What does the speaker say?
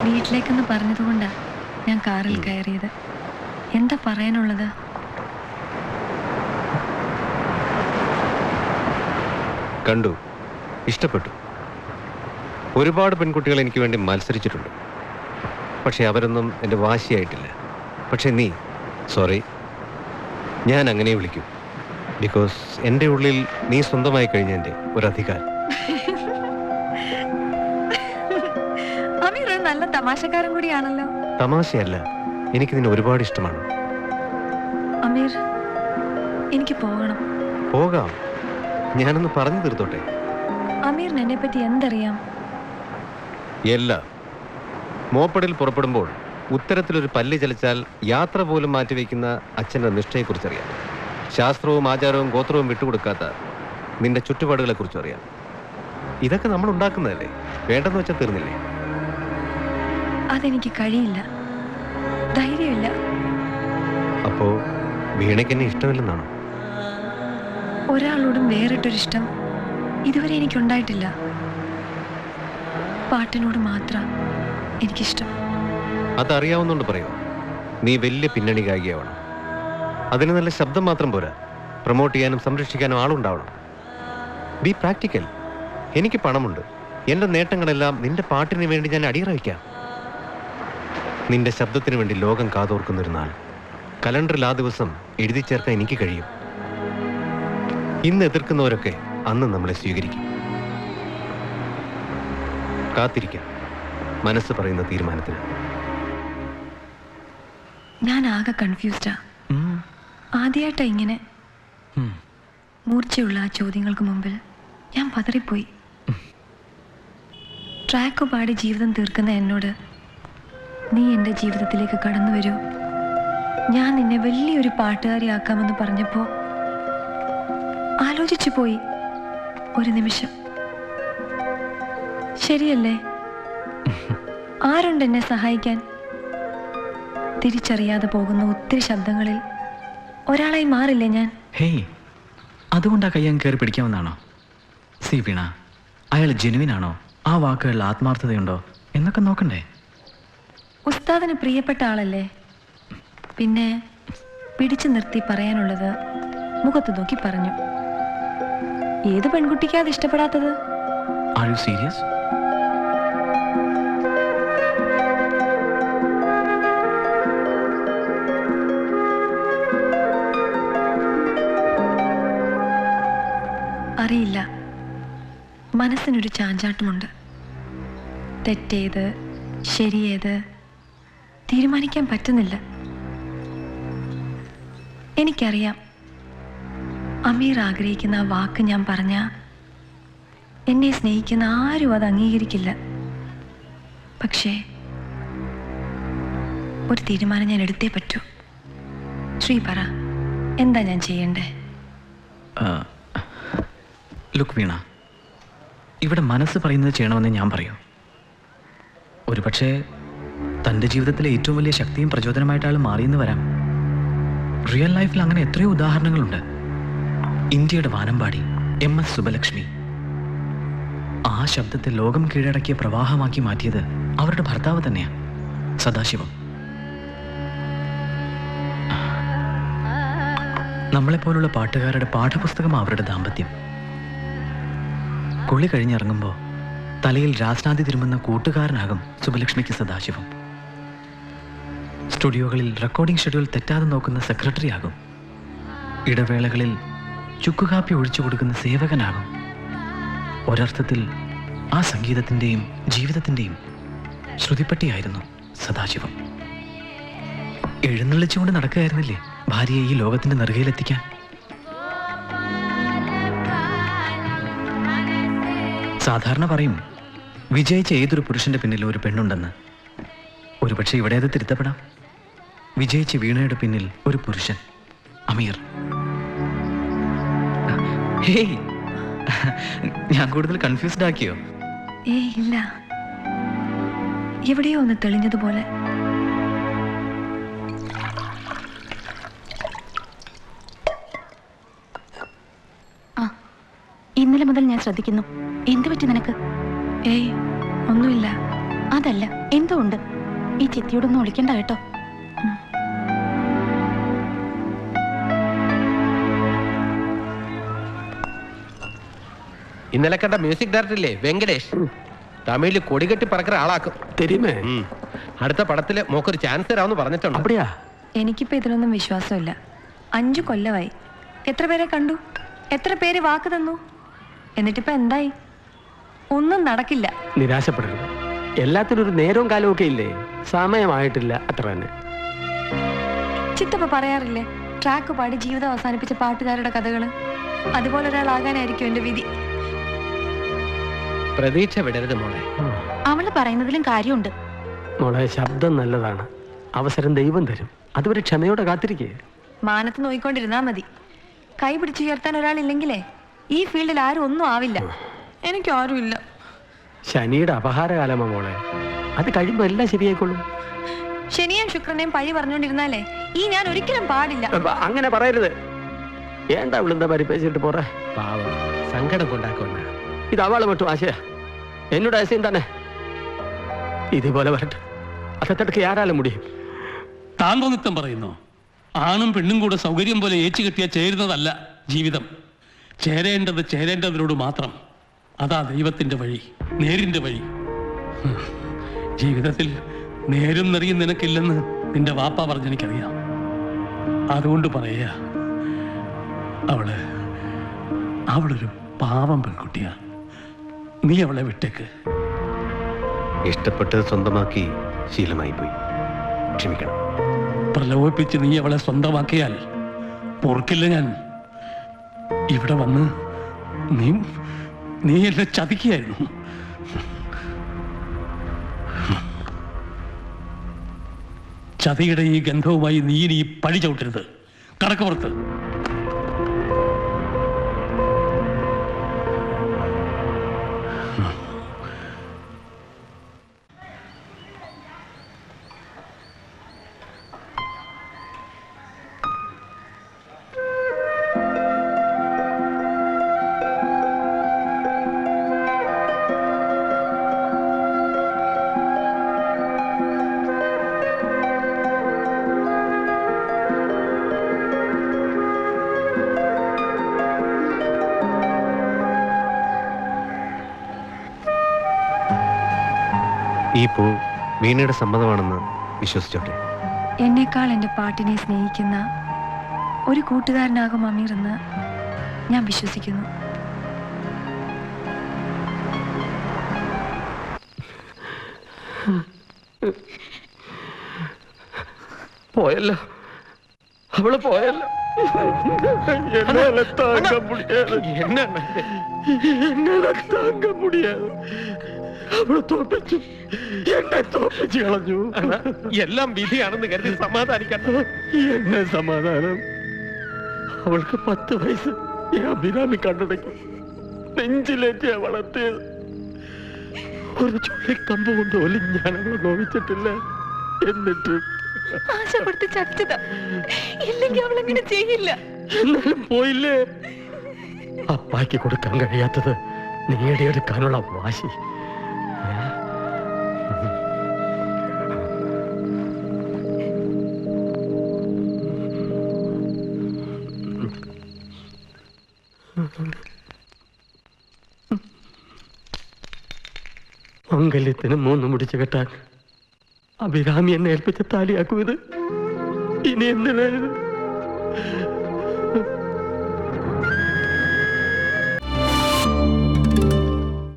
വീട്ടിലേക്കെന്ന് പറഞ്ഞതുകൊണ്ടാ ഞാൻ കാറിൽ കയറിയത്. എന്താ പറയാനുള്ളത്? കണ്ടു, ഇഷ്ടപ്പെട്ടു. ഒരുപാട് പെൺകുട്ടികൾ എനിക്ക് വേണ്ടി മത്സരിച്ചിട്ടുണ്ട്. പക്ഷെ അവരൊന്നും എൻ്റെ വാശിയായിട്ടില്ല. പക്ഷെ നീ, സോറി, ഞാൻ അങ്ങനെ വിളിക്കും. ബിക്കോസ് എൻ്റെ ഉള്ളിൽ നീ സ്വന്തമായി കഴിഞ്ഞതിൻ്റെ ഒരധികാരം. അമീർ ഒരു നല്ല തമാശക്കാരൻ കൂടിയാണല്ലോ. തമാശയല്ല, എനിക്ക് നിന്നെ ഒരുപാട് ഇഷ്ടമാണ്. അമീർ, എനിക്ക് പോകണം. പോകാം, ഞാനൊന്ന് പറഞ്ഞു തീർത്തോട്ടെ. അമീറിന് എന്നെ പറ്റി എന്തറിയാം? എല്ലാം. മോപ്പടിൽ പുറപ്പെടുമ്പോൾ ഉത്തരത്തിലൊരു പല്ല് ചലിച്ചാൽ യാത്ര പോലും മാറ്റിവെക്കുന്ന അച്ഛൻ്റെ നിഷ്ഠയെക്കുറിച്ചറിയാം. ശാസ്ത്രവും ആചാരവും ഗോത്രവും വിട്ടുകൊടുക്കാത്ത നിന്റെ ചുറ്റുപാടുകളെക്കുറിച്ചും അറിയാം. ഇതൊക്കെ നമ്മൾ ഉണ്ടാക്കുന്നതല്ലേ, വേണ്ടെന്ന് വെച്ചാൽ തീർന്നില്ലേ? അതെനിക്ക് കഴിയില്ല, ധൈര്യമില്ല. അപ്പോ വീണയ്ക്ക് എന്നെ ഇഷ്ടമില്ലെന്നാണോ? ഒരാളോടും വേറിട്ടൊരിഷ്ടം ഇതുവരെ എനിക്കുണ്ടായിട്ടില്ല. പാട്ടിനോട് മാത്രം എനിക്കിഷ്ടം. അതറിയാവുന്നോണ്ട് പറയുമോ? നീ വലിയ പിന്നണി ഗായികയാവണം. അതിന് നല്ല ശബ്ദം മാത്രം പോരാ, പ്രൊമോട്ട് ചെയ്യാനും സംരക്ഷിക്കാനും ആളുണ്ടാവണം. B practical. എനിക്ക് പണമുണ്ട്, എൻ്റെ നേട്ടങ്ങളെല്ലാം നിന്റെ പാട്ടിന് വേണ്ടി ഞാൻ അടിയറ വയ്ക്കാം. നിന്റെ ശബ്ദത്തിന് വേണ്ടി ലോകം കാതോർക്കുന്നൊരു നാൾ കലണ്ടറിൽ ആ ദിവസം എഴുതി ചേർക്കാൻ എനിക്ക് കഴിയും. ഇന്ന് എതിർക്കുന്നവരൊക്കെ അന്ന് നമ്മളെ സ്വീകരിക്കും. കാത്തിരിക്കാം മനസ്സ് പറയുന്ന തീരുമാനത്തിന്. ഞാൻ ആകെ കൺഫ്യൂസ്ഡാ. ആദ്യമായിട്ടാ ഇങ്ങനെ. മൂർച്ചയുള്ള ആ ചോദ്യങ്ങൾക്ക് മുമ്പിൽ ഞാൻ പതറിപ്പോയി. ട്രാക്ക് പാടി ജീവിതം തീർക്കുന്ന എന്നോട് നീ എൻ്റെ ജീവിതത്തിലേക്ക് കടന്നു വരൂ, ഞാൻ നിന്നെ വലിയൊരു പാട്ടുകാരിയാക്കാമെന്ന് പറഞ്ഞപ്പോൾ ആലോചിച്ചു പോയി ഒരു നിമിഷം. ശരിയല്ലേ? ആരുണ്ട് എന്നെ സഹായിക്കാൻ? തിരിച്ചറിയാതെ പോകുന്ന ഒത്തിരി ശബ്ദങ്ങളിൽ ഒരാളായി മാറില്ലേ ഞാൻ? ഹേയ്, അതുകൊണ്ടാ കയ്യാൻ കയറി പിടിക്കാമെന്നാണോ? സി വീണ, അയാൾ ജെനുവിനാണോ? ആ വാക്കുകളിൽ ആത്മാർത്ഥതയുണ്ടോ എന്നൊക്കെ നോക്കണ്ടേ? ഉസ്താദിന് പ്രിയപ്പെട്ട ആളല്ലേ, പിന്നെ പിടിച്ചു നിർത്തി പറയാനുള്ളത് മുഖത്ത് നോക്കി പറഞ്ഞു. ഏത് പെൺകുട്ടിക്കാ അത് ഇഷ്ടപ്പെടാത്തത്? Are you serious? അറിയില്ല, മനസ്സിനൊരു ചാഞ്ചാട്ടമുണ്ട്. തെറ്റേത് ശരിയേത് തീരുമാനിക്കാൻ പറ്റുന്നില്ല. എനിക്കറിയാം, അമീർ ആഗ്രഹിക്കുന്ന ആ വാക്ക് ഞാൻ പറഞ്ഞ എന്നെ സ്നേഹിക്കുന്ന ആരും അത് അംഗീകരിക്കില്ല. പക്ഷേ ഒരു തീരുമാനം ഞാൻ എടുത്തേ പറ്റൂ. ശ്രീ പറ, എന്താ ഞാൻ ചെയ്യണ്ടേ? ലുക്ക് വീണ, ഇവിടെ മനസ്സ് പറയുന്നത് ചെയ്യണമെന്ന് ഞാൻ പറയൂ. ഒരു പക്ഷേ തൻ്റെ ജീവിതത്തിലെ ഏറ്റവും വലിയ ശക്തിയും പ്രചോദനമായിട്ട് ആൾ മാറിയെന്ന് വരാം. റിയൽ ലൈഫിൽ അങ്ങനെ എത്രയോ ഉദാഹരണങ്ങളുണ്ട്. ഇന്ത്യയുടെ വാനമ്പാടി MS സുബലക്ഷ്മി, ആ ശബ്ദത്തെ ലോകം കീഴടക്കിയ പ്രവാഹമാക്കി മാറ്റിയത് അവരുടെ ഭർത്താവ് തന്നെയാണ്, സദാശിവം. നമ്മളെപ്പോലുള്ള പാട്ടുകാരുടെ പാഠപുസ്തകം അവരുടെ ദാമ്പത്യം. കുളി കഴിഞ്ഞിറങ്ങുമ്പോൾ തലയിൽ രാസ്നാദി തിരുമുന്ന കൂട്ടുകാരനാകും സുബലക്ഷ്മിക്ക് സദാശിവം. സ്റ്റുഡിയോകളിൽ റെക്കോർഡിംഗ് ഷെഡ്യൂൾ തെറ്റാതെ നോക്കുന്ന സെക്രട്ടറി ആകും. ഇടവേളകളിൽ ചുക്കുകാപ്പി ഒഴിച്ചു കൊടുക്കുന്ന സേവകനാകും. ഒരർത്ഥത്തിൽ ആ സംഗീതത്തിൻ്റെയും ജീവിതത്തിൻ്റെയും ശ്രുതിപ്പട്ടിയായിരുന്നു സദാശിവം. എഴുന്നള്ളിച്ചുകൊണ്ട് നടക്കുകയായിരുന്നില്ലേ ഭാര്യയെ ഈ ലോകത്തിൻ്റെ നെറുകയിലെത്തിക്കാൻ. സാധാരണ പറയും, വിജയിച്ച ഏതൊരു പുരുഷന്റെ പിന്നിൽ ഒരു പെണ്ണുണ്ടെന്ന്. ഒരുപക്ഷെ ഇവിടെ അത് തിരുത്തപ്പെടാം. വിജയിച്ച വീണയുടെ പിന്നിൽ ഒരു പുരുഷൻ, അമീർ. ഹേയ്, ഞാൻ കൂടുതൽ കൺഫ്യൂസ്ഡ് ആക്കിയോ? ഇല്ല, എവിടെയോ ഒന്ന് തെളിഞ്ഞതുപോലെ. ഇന്നലെ മുതൽ ഞാൻ ശ്രദ്ധിക്കുന്നു. എന്ത് പറ്റി നിനക്ക്? ഒന്നുമില്ല. അതല്ല, എന്തോ ഉണ്ട്. ഈ ചിത്തിയോടൊന്നും ഒളിക്കണ്ട കേട്ടോ. ഇന്നലെ കണ്ട മ്യൂസിക് ഡയറക്ടർ ഇല്ലേ വെങ്കടേഷ്, തമിഴില് കൊടികെട്ടി പറക്കുന്ന ആളാക്കും. തെരുമേ അടുത്ത പടത്തില് മോക്കൊരു ചാൻസ് തരാമെന്ന് പറഞ്ഞിട്ടുണ്ട്. അപ്പടിയാ? എനിക്കിപ്പോ ഇതിലൊന്നും വിശ്വാസമില്ല. 5 കൊല്ലമായി. എത്ര പേരെ കണ്ടു, എത്ര പേര് വാക്ക് തന്നു, എന്നിട്ടിപ്പോ എന്തായി? ഒന്നും നടക്കില്ല. നിരാശപ്പെടരുത്. എല്ലാത്തിനും ഒരു നേരവും കാലവും ഒക്കെ ഇല്ലേ? സമയമായിട്ടില്ല, അത്ര തന്നെ. ചിത്തപ്പ പറയാറില്ലേ, ട്രാക്ക് പാടി ജീവിതം അവസാനിപ്പിച്ച പാട്ടുകാരുടെ കഥകള്. അതുപോലെ ഒരാളാകാനായിരിക്കും എന്റെ വിധി. പ്രതീക്ഷ വിടരുത് മോളെ. അവള് പറയുന്നതിലും കാര്യമുണ്ട്. മോളെ, ശബ്ദം നല്ലതാണ്. അവസരം ദൈവം തരും. അതുവരെ ക്ഷമയോടെ കാത്തിരിക്കേ. മാനത്ത് നോയിക്കൊണ്ടിരുന്നാ മതി. കൈ പിടിച്ചുയർത്താൻ ഒരാളില്ലെങ്കിലേ ഈ ഫീൽഡിൽ ആരും ഒന്നും ആവില്ല. എനിക്കാരുമില്ല. ശനിയുടെ അപഹാരകാലമാ മോളെ. അത് കഴിയുമ്പോ എല്ലാം ശരിയായിക്കൊള്ളും. ശനിയും ശുക്രനെയും പഴി പറഞ്ഞുകൊണ്ടിരുന്നാലേ ഈ ഞാൻ ഒരിക്കലും പാടില്ല. അങ്ങനെ പറയരുത്. ഏണ്ടാ വിളുന്ന പരിപ്പേച്ചിട്ട് പോറേ. പാവം, സങ്കടം കൊണ്ടാക്കൊണ്ട. ഇത് അവളെ വിട്ടു ആശയ. എന്നോട് ആശയം തന്നെ ഇതുപോലെ വരട്ടെ. അകത്തടക്ക് ആരാലും മുടിയും. താന്തോന്നിത്തം പറയുന്നു. ആണും പെണ്ണും കൂടെ സൗകര്യം പോലെ ഏച്ചു കെട്ടിയ ചേരുന്നതല്ല ജീവിതം. ചേരേണ്ടതിനോട് മാത്രം. അതാ ദൈവത്തിൻ്റെ വഴി, നേരിൻ്റെ വഴി. ജീവിതത്തിൽ നേരും നെറിയും നിനക്കില്ലെന്ന് നിന്റെ വാപ്പ പറഞ്ഞെനിക്കറിയാം. അതുകൊണ്ട് പറയുക, അവളൊരു പാവം പെൺകുട്ടിയാ. നീ അവളെ വിട്ടേക്ക്. ഇഷ്ടപ്പെട്ട് സ്വന്തമാക്കി ശീലമായി പോയി. ക്ഷമിക്കണം. പ്രലോഭിപ്പിച്ച് നീ അവളെ സ്വന്തമാക്കിയാൽ പൊറുക്കില്ല ഞാൻ. ഇവിടെ വന്ന് നീ എന്നെ ചതിക്കുകയായിരുന്നു. ചതിയുടെ ഈ ഗന്ധവുമായി നീ ഇനി പഴി ചവിട്ടരുത്. കടക്ക് പുറത്ത്. ഈ പൂ വീണയുടെ സമ്മതമാണെന്ന് വിശ്വസിച്ചോട്ടെ. എന്നേക്കാൾ എൻ്റെ പാട്ടിനെ സ്നേഹിക്കുന്ന ഒരു കൂട്ടുകാരനാകും അമീർ എന്ന് ഞാൻ വിശ്വസിക്കുന്നു. പോയല്ലോ, അവള് പോയല്ലോ. താങ്ക മുടിയാതെ അവളെ തോപ്പിച്ചു, എന്നെ തോപ്പിച്ചു കളഞ്ഞു. എല്ലാം വിധിയാണെന്ന് കരുതി സമാധാനിക്കണം. എന്നെ സമാധാനം. അവൾക്ക് 10 വയസ്സ് ഈ അഭിരാമി കണ്ടുടങ്ങി നെഞ്ചിലേറ്റിയാ വളർത്തിയത്. ഒരു ചുള്ളിക്കമ്പ് കൊണ്ട് പോലും ഞാൻ അവളെ നോവിച്ചിട്ടില്ല. എന്നിട്ട് ആശപ്പെടുത്തി ചത്തതാ. ഇല്ലെങ്കിൽ അവളെങ്ങനെ ചെയ്യില്ല. എന്നാലും പോയില്ലേ? അപ്പായ്ക്ക് കൊടുക്കാൻ കഴിയാത്തത് നേടിയെടുക്കാനുള്ള വാശി. മംഗല്യത്തിന് 3 മുടിച്ചു കെട്ടാൻ അഭിരാമി എന്നെ ഏൽപ്പിച്ച താലിയാക്കും ഇത്. ഇനി എന്തിനായിരുന്നു?